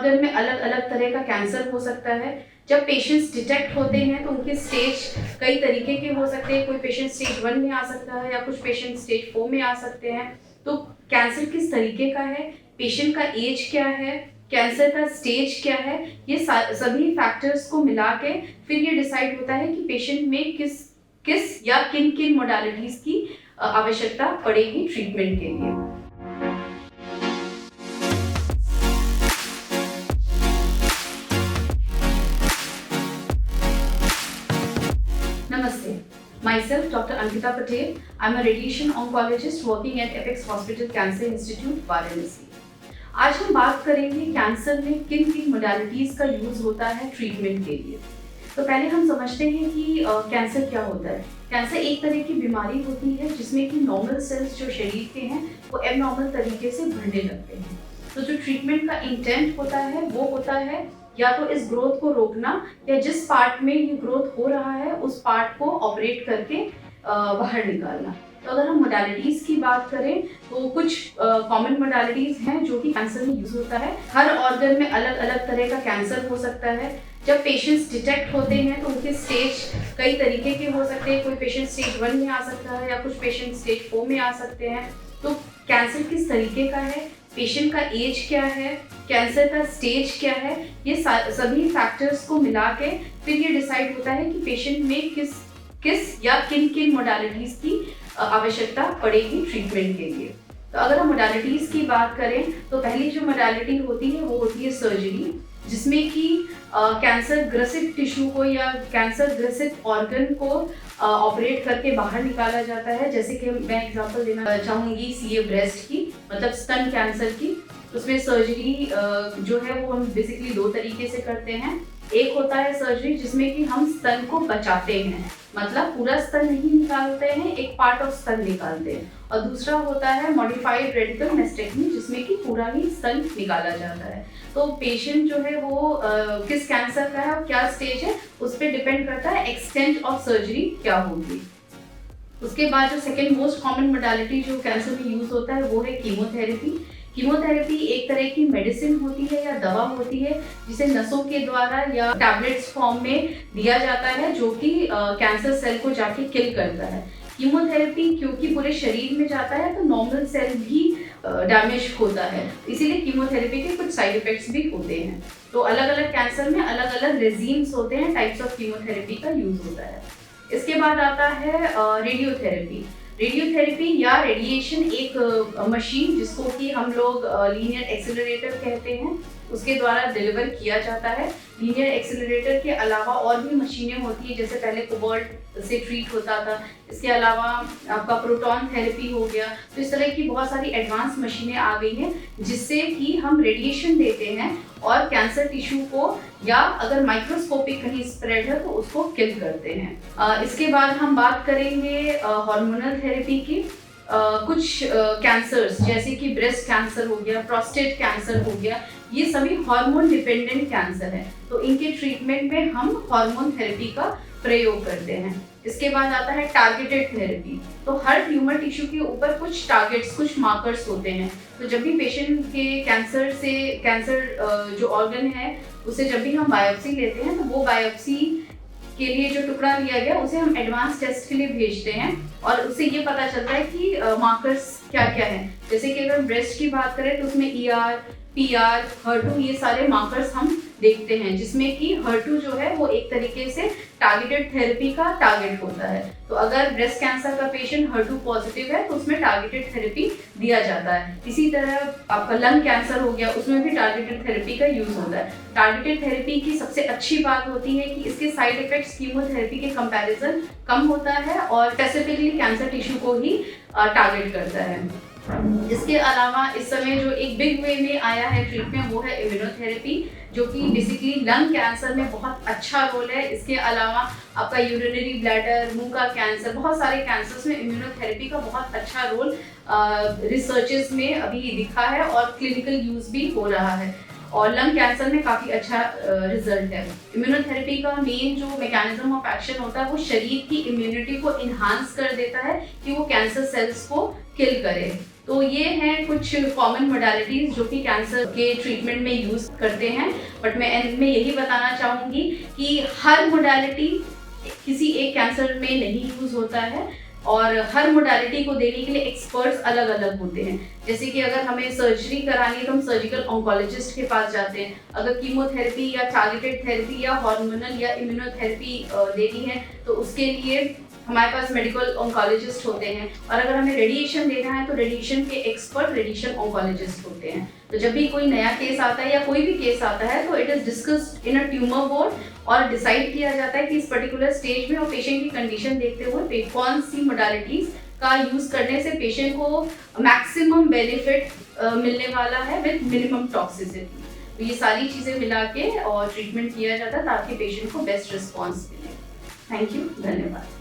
Organ में अलग अलग तरह का कैंसर हो सकता है। जब पेशेंट्स डिटेक्ट होते हैं तो उनके स्टेज कई तरीके के हो सकते हैं। कोई पेशेंट स्टेज 1 में आ सकता है या कुछ पेशेंट स्टेज 4 में आ सकते हैं। तो कैंसर किस तरीके का है, पेशेंट का एज क्या है, कैंसर का स्टेज क्या है, ये सभी फैक्टर्स को मिला के फिर ये डिसाइड होता है कि पेशेंट में किस या किन किन मोडालिटीज की आवश्यकता पड़ेगी ट्रीटमेंट के लिए। Namaste. Myself, Dr. Ankita Patel. I'm a radiation oncologist working at Apex Hospital Cancer Institute, Varanasi. आज हम बात करेंगे कैंसर में किन किन मोडालिटीज का यूज होता है ट्रीटमेंट के लिए। तो पहले हम समझते हैं कि कैंसर क्या होता है। कैंसर एक तरह की बीमारी होती है जिसमें कि नॉर्मल सेल्स जो शरीर के हैं वो एबनॉर्मल तरीके से बढ़ने लगते हैं। तो जो ट्रीटमेंट का इंटेंट होता है वो होता है या तो इस ग्रोथ को रोकना या जिस पार्ट में ये ग्रोथ हो रहा है उस पार्ट को ऑपरेट करके बाहर निकालना। तो अगर हम मोडालिटीज की बात करें तो कुछ कॉमन मोडालिटीज हैं जो कि कैंसर में यूज होता है। हर ऑर्गन में अलग अलग तरह का कैंसर हो सकता है। जब पेशेंट्स डिटेक्ट होते हैं तो उनके स्टेज कई तरीके के हो सकते हैं। कोई पेशेंट स्टेज 1 में आ सकता है या कुछ पेशेंट स्टेज 4 में आ सकते हैं। तो कैंसर किस तरीके का है, पेशेंट का एज क्या है, कैंसर का स्टेज क्या है, ये सभी फैक्टर्स को मिला के फिर ये डिसाइड होता है कि पेशेंट में किस या किन किन मोडालिटीज की आवश्यकता पड़ेगी ट्रीटमेंट के लिए। तो अगर हम मोडालिटीज की बात करें तो पहली जो मोडालिटी होती है वो होती है सर्जरी, जिसमें कि कैंसर ग्रसित टिश्यू को या कैंसर ग्रसित ऑर्गन को ऑपरेट करके बाहर निकाला जाता है। जैसे कि मैं एग्जांपल देना चाहूँगी सीए ब्रेस्ट की, मतलब स्तन कैंसर की। उसमें सर्जरी जो है वो हम बेसिकली 2 तरीके से करते हैं। एक होता है सर्जरी जिसमें कि हम स्तन को बचाते हैं, मतलब पूरा स्तन नहीं निकालते हैं, एक पार्ट ऑफ स्तन निकालते हैं। और दूसरा होता है मॉडिफाइड रेडिकल मेस्टेक्टमी, जिसमें कि पूरा ही स्तन निकाला जाता है। तो पेशेंट जो है वो किस कैंसर का है और क्या स्टेज है उस पर डिपेंड करता है एक्सटेंट ऑफ सर्जरी क्या होगी। उसके बाद जो सेकेंड मोस्ट कॉमन मोडालिटी जो कैंसर में यूज होता है वो है कीमोथेरेपी। कीमोथेरेपी एक तरह की मेडिसिन होती है या दवा होती है जिसे नसों के द्वारा या टैबलेट्स फॉर्म में दिया जाता है, जो कि कैंसर सेल को जाके किल करता है। कीमोथेरेपी क्योंकि पूरे शरीर में जाता है तो नॉर्मल सेल भी डैमेज होता है, इसीलिए कीमोथेरेपी के कुछ साइड इफेक्ट्स भी होते हैं। तो अलग अलग कैंसर में अलग अलग रेजीम्स होते हैं, टाइप्स ऑफ कीमोथेरेपी का यूज होता है। इसके बाद आता है रेडियोथेरेपी। रेडियोथेरेपी या रेडिएशन एक मशीन जिसको कि हम लोग लीनियर एक्सेलरेटर कहते हैं, उसके द्वारा डिलीवर किया जाता है। लीनियर एक्सेलरेटर के अलावा और भी मशीनें होती है, जैसे पहले कोबाल्ट से ट्रीट होता था। इसके अलावा आपका प्रोटॉन थेरेपी हो गया। तो इस तरह की बहुत सारी एडवांस मशीनें आ गई हैं जिससे कि हम रेडिएशन देते हैं और कैंसर टिश्यू को या अगर माइक्रोस्कोपिक कहीं स्प्रेड है तो उसको किल करते हैं। इसके बाद हम बात करेंगे हार्मोनल थेरेपी की। कुछ कैंसर्स जैसे कि ब्रेस्ट कैंसर हो गया, प्रोस्टेट कैंसर हो गया, ये सभी हार्मोन डिपेंडेंट कैंसर है। तो इनके ट्रीटमेंट में हम हार्मोन थेरेपी का प्रयोग करते हैं। इसके बाद आता है टारगेटेड थेरेपी। तो हर ट्यूमर टिश्यू के ऊपर कुछ टारगेट्स, कुछ मार्कर्स होते हैं। तो जब भी पेशेंट के कैंसर जो ऑर्गन है उसे जब भी हम बायोप्सी लेते हैं तो वो बायोप्सी के लिए जो टुकड़ा लिया गया उसे हम एडवांस टेस्ट के लिए भेजते हैं और उससे ये पता चलता है कि मार्कर्स क्या क्या हैं। जैसे कि अगर ब्रेस्ट की बात करें तो उसमें ER, PR, HER2 ये सारे मार्कर्स हम देखते हैं, जिसमें कि HER2 जो है वो एक तरीके से टारगेटेड थेरेपी का टारगेट होता है। तो अगर ब्रेस्ट कैंसर का पेशेंट HER2 पॉजिटिव है तो उसमें टारगेटेड थेरेपी दिया जाता है। इसी तरह आपका लंग कैंसर हो गया, उसमें भी टारगेटेड थेरेपी का यूज होता है। टारगेटेड थेरेपी की सबसे अच्छी बात होती है कि इसके साइड इफेक्ट्स कीमोथेरेपी के कंपैरिजन कम होता है और स्पेसिफिकली कैंसर टिश्यू को ही टारगेट करता है। इसके अलावा इस समय जो एक बिग वे में आया है ट्रीटमेंट वो है इम्यूनोथेरेपी, जो कि बेसिकली लंग कैंसर में बहुत अच्छा रोल है। इसके अलावा आपका यूरिनरी ब्लैडर, मुंह का कैंसर, बहुत सारे कैंसर्स में इम्यूनोथेरेपी का बहुत अच्छा रोल रिसर्चेस में अभी दिखा है और क्लिनिकल यूज भी हो रहा है और लंग कैंसर में काफ़ी अच्छा रिजल्ट है। इम्यूनोथेरेपी का मेन जो मैकेनिज्म ऑफ एक्शन होता है वो शरीर की इम्यूनिटी को इन्हांस कर देता है कि वो कैंसर सेल्स को किल करे। तो ये हैं कुछ कॉमन मोडालिटीज़ जो कि कैंसर के ट्रीटमेंट में यूज़ करते हैं। बट मैं एंड में यही बताना चाहूँगी कि हर मोडालिटी किसी एक कैंसर में नहीं यूज़ होता है और हर मोडालिटी को देने के लिए एक्सपर्ट्स अलग अलग होते हैं। जैसे कि अगर हमें सर्जरी करानी है तो हम सर्जिकल ऑन्कोलॉजिस्ट के पास जाते हैं। अगर कीमोथेरेपी या टारगेटेड थेरेपी या हार्मोनल या इम्यूनोथेरेपी देनी है तो उसके लिए हमारे पास मेडिकल ऑन्कोलॉजिस्ट होते हैं। और अगर हमें रेडिएशन देना है तो रेडिएशन के एक्सपर्ट रेडिएशन ऑन्कोलॉजिस्ट होते हैं। तो जब भी कोई नया केस आता है या कोई भी केस आता है तो it is discussed in a tumour board और डिसाइड किया जाता है कि इस पर्टिकुलर स्टेज में और पेशेंट की कंडीशन देखते हुए कौन सी मोडालिटीज़ का यूज़ करने से पेशेंट को मैक्सिमम बेनिफिट मिलने वाला है विद मिनिमम टॉक्सिसिटी। तो ये सारी चीज़ें मिला के और ट्रीटमेंट किया जाता है ताकि पेशेंट को बेस्ट रिस्पॉन्स मिले। थैंक यू, धन्यवाद।